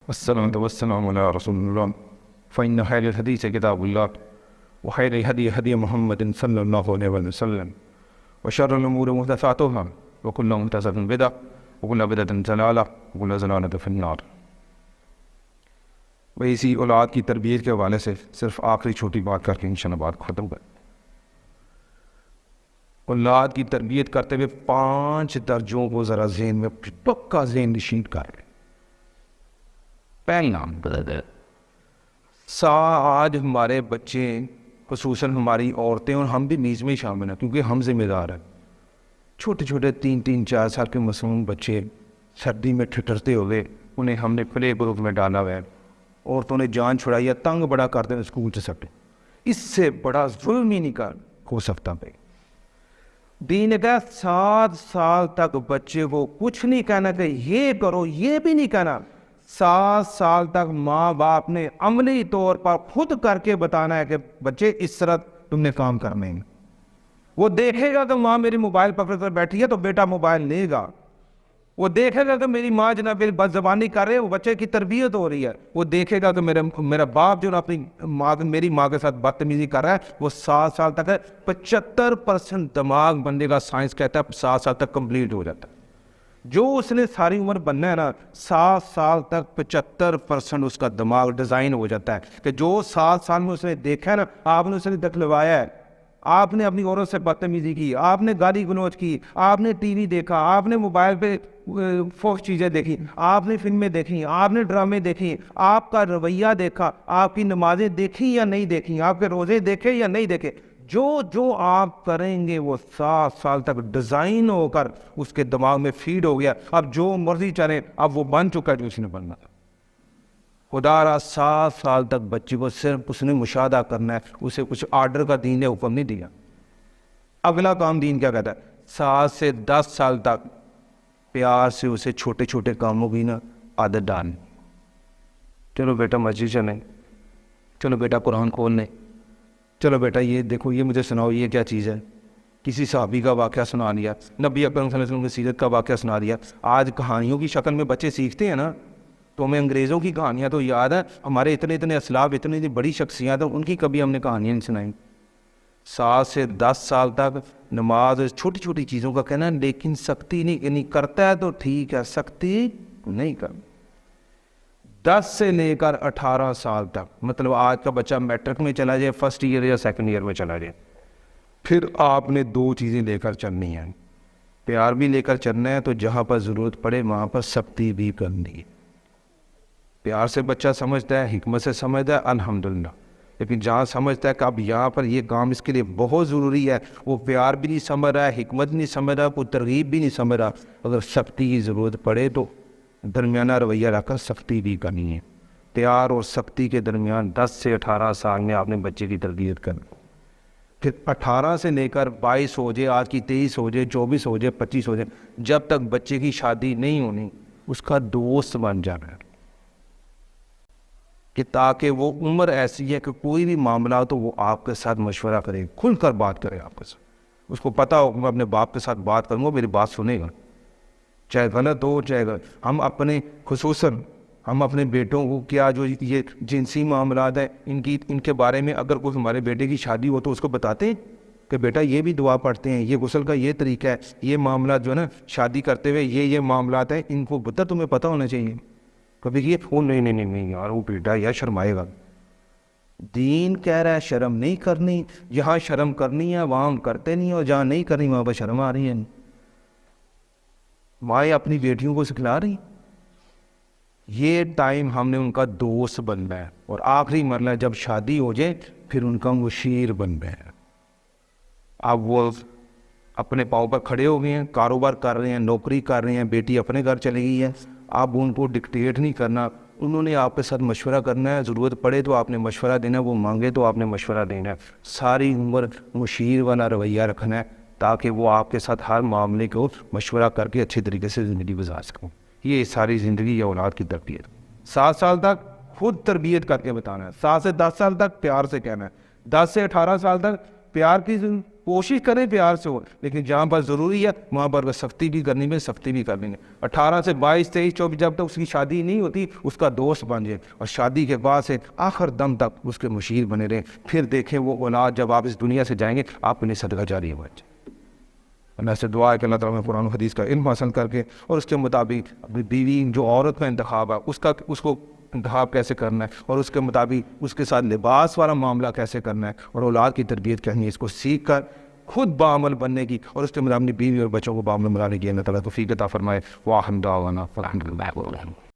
والصلاة والسلام على رسول الله فإن خير الحديث كتاب الله وخير الهدي هدي محمد صلى الله عليه وسلم وشر الأمور محدثاتها وكل محدثة بدعة وكل بدعة ضلالة وكل ضلالة في النار۔ وہ اسی اولاد کی تربیت کے حوالے سے صرف آخری چھوٹی بات کر کے انشاءاللہ بات ختم کر۔ اولاد کی تربیت کرتے ہوئے 5 درجوں کو ذرا ذہن میں پکا ذہن نشین کر لیں۔ پہلا، آج ہمارے بچے خصوصاً ہماری عورتیں اور ہم بھی نیز میں شامل ہیں کیونکہ ہم ذمہ دار ہیں، چھوٹے چھوٹے 3-4 سال کے معصوم بچے سردی میں ٹھٹرتے ہوئے انہیں ہم نے پلے گروپ میں ڈالا ہوا ہے۔ عورتوں نے جان چھڑائی ہے، تنگ بڑا کرتے ہیں اسکول سے سکتے، اس سے بڑا ظلم ہی نہیں ہو سکتا۔ پہ دین کا 7 سال تک بچے کو کچھ نہیں کہنا کہ یہ کرو، یہ بھی نہیں کہنا۔ 7 سال تک ماں باپ نے عملی طور پر خود کر کے بتانا ہے کہ بچے اس طرح تم نے کام کرنے ہیں۔ وہ دیکھے گا کہ ماں میری موبائل پکڑ کر بیٹھی ہے تو بیٹا موبائل لے گا۔ وہ دیکھے گا کہ میری ماں جناب میری بد زبانی کر رہے ہے، وہ بچے کی تربیت ہو رہی ہے۔ وہ دیکھے گا کہ میرا باپ جو اپنی میری ماں کے ساتھ بدتمیزی کر رہا ہے، وہ 7 سال تک ہے۔ 75% دماغ بندے کا سائنس کہتا ہے 7 سال تک کمپلیٹ ہو جاتا ہے۔ جو اس نے ساری عمر بننا ہے نا، 7 سال تک 75% اس کا دماغ ڈیزائن ہو جاتا ہے کہ جو 7 سال میں اس نے دیکھا ہے نا، آپ نے اسے دکھلوایا ہے، آپ نے اپنی عورت سے بدتمیزی کی، آپ نے گالی گلوچ کی، آپ نے ٹی وی دیکھا، آپ نے موبائل پہ فحش چیزیں دیکھی، آپ نے فلمیں دیکھی، آپ نے ڈرامے دیکھی، آپ کا رویہ دیکھا، آپ کی نمازیں دیکھی یا نہیں دیکھی، آپ کے روزے دیکھے یا نہیں دیکھے، جو آپ کریں گے وہ 7 سال تک ڈیزائن ہو کر اس کے دماغ میں فیڈ ہو گیا۔ اب جو مرضی چلے، اب وہ بن چکا ہے جو اس نے بننا تھا۔ خدا را 7 سال تک بچے کو صرف اس نے مشاہدہ کرنا ہے، اسے کچھ آرڈر کا دین نے حکم نہیں دیا۔ اگلا کام دین کیا کہتا ہے؟ 7 سے 10 سال تک پیار سے اسے چھوٹے چھوٹے کاموں کی نا عادت ڈالنی۔ چلو بیٹا مسجد چلیں، چلو بیٹا قرآن کھول لیں، چلو بیٹا یہ دیکھو، یہ مجھے سناؤ یہ کیا چیز ہے۔ کسی صحابی کا واقعہ سنا دیا، نبی اکرم صلی اللہ علیہ وسلم کی سیرت کا واقعہ سنا دیا۔ آج کہانیوں کی شکل میں بچے سیکھتے ہیں نا، تو ہمیں انگریزوں کی کہانیاں تو یاد ہیں، ہمارے اتنے اسلاف، اتنی بڑی شخصیات ہیں، ان کی کبھی ہم نے کہانیاں نہیں سنائیں۔ 7 سے 10 سال تک نماز چھوٹی چھوٹی چیزوں کا کہنا، لیکن سختی نہیں کرتا ہے تو ٹھیک ہے، سختی نہیں کر۔ 10 سے لے کر 18 سال تک، مطلب آج کا بچہ میٹرک میں چلا جائے، فرسٹ ایئر یا سیکنڈ ایئر میں چلا جائے، پھر آپ نے 2 چیزیں لے کر چلنی ہیں۔ پیار بھی لے کر چلنا ہے، تو جہاں پر ضرورت پڑے وہاں پر سختی بھی کرنی ہے۔ پیار سے بچہ سمجھتا ہے، حکمت سے سمجھتا ہے، الحمدللہ، لیکن جہاں سمجھتا ہے کہ اب یہاں پر یہ کام اس کے لیے بہت ضروری ہے، وہ پیار بھی نہیں سمجھ رہا ہے، حکمت نہیں سمجھ رہا، کوئی ترغیب بھی نہیں سمجھ رہا، اگر سختی کی ضرورت پڑے تو درمیانہ رویہ رکھ کر سختی بھی کرنی ہے۔ پیار اور سختی کے درمیان 10 سے 18 سال میں آپ نے بچے کی تربیت کرنی۔ پھر 18 سے لے کر 22 ہو جائے، آج کی 23 ہو جائے، 24 ہو جائے، 25 ہو جائے، جب تک بچے کی شادی نہیں ہونی، اس کا دوست بن جانا ہے، کہ تاکہ وہ عمر ایسی ہے کہ کوئی بھی معاملہ ہو تو وہ آپ کے ساتھ مشورہ کرے، کھل کر بات کرے آپ کے ساتھ۔ اس کو پتہ ہو کہ میں اپنے باپ کے ساتھ بات کروں گا، میری بات سنے گا، چاہے غلط ہو چاہے غلط۔ ہم اپنے خصوصاً ہم اپنے بیٹوں کو کیا جو یہ جنسی معاملات ہیں ان کے بارے میں اگر کوئی ہمارے بیٹے کی شادی ہو تو اس کو بتاتے ہیں کہ بیٹا یہ بھی دعا پڑھتے ہیں، یہ غسل کا یہ طریقہ ہے، یہ معاملات جو ہے نا شادی کرتے ہوئے یہ معاملات ہیں، ان کو بتا تمہیں پتہ ہونا چاہیے۔ کبھی یہ فون نہیں یار، وہ بیٹا یا شرمائے گا۔ دین کہہ رہا ہے شرم نہیں کرنی، جہاں شرم کرنی ہے وہاں ہم کرتے نہیں، اور جہاں نہیں کرنی وہاں پر شرم آ رہی ہے۔ مائیں اپنی بیٹیوں کو سکھلا رہی، یہ ٹائم ہم نے ان کا دوست بننا ہے، اور آخری مرحلہ جب شادی ہو جائے پھر ان کا مشیر بننا ہے۔ اب وہ اپنے پاؤں پر کھڑے ہو گئے ہیں، کاروبار کر رہے ہیں، نوکری کر رہے ہیں، بیٹی اپنے گھر چلی گئی ہے، اب ان کو ڈکٹیٹ نہیں کرنا، انہوں نے آپ کے ساتھ مشورہ کرنا ہے، ضرورت پڑے تو آپ نے مشورہ دینا ہے، وہ مانگے تو آپ نے مشورہ دینا ہے۔ ساری عمر مشیر والا رویہ رکھنا ہے تاکہ وہ آپ کے ساتھ ہر معاملے کو مشورہ کر کے اچھی طریقے سے زندگی گزار سکوں۔ یہ ساری زندگی یا اولاد کی تربیت 7 سال تک خود تربیت کر کے بتانا ہے، 7 سے 10 سال تک پیار سے کہنا ہے، 10 سے 18 سال تک پیار کی کوشش کریں پیار سے ہو, لیکن جہاں پر ضروری ہے وہاں پر سختی بھی کرنی ہے, سختی بھی کرنی ہے. 18 سے 22 23 24 جب تک اس کی شادی نہیں ہوتی اس کا دوست بن جائے, اور شادی کے بعد سے آخر دم تک اس کے مشیر بنے رہیں. پھر دیکھیں وہ اولاد جب آپ اس دنیا سے جائیں گے آپ انہیں صدقہ جاری ہو جائے. اللہ سے دعا ہے کہ اللہ تعالیٰ میں قرآن و حدیث کا علم حاصل کر کے اور اس کے مطابق اپنی بیوی جو عورت کا انتخاب ہے اس کو انتخاب کیسے کرنا ہے, اور اس کے مطابق اس کے ساتھ لباس والا معاملہ کیسے کرنا ہے, اور اولاد کی تربیت کرنی ہے, اس کو سیکھ کر خود باعمل بننے کی اور اس کے مطابق اپنی بیوی اور بچوں کو باعمل بنانے کی اللہ تعالیٰ توفیق عطا فرمائے. واحد دعوانا الحمد للہ.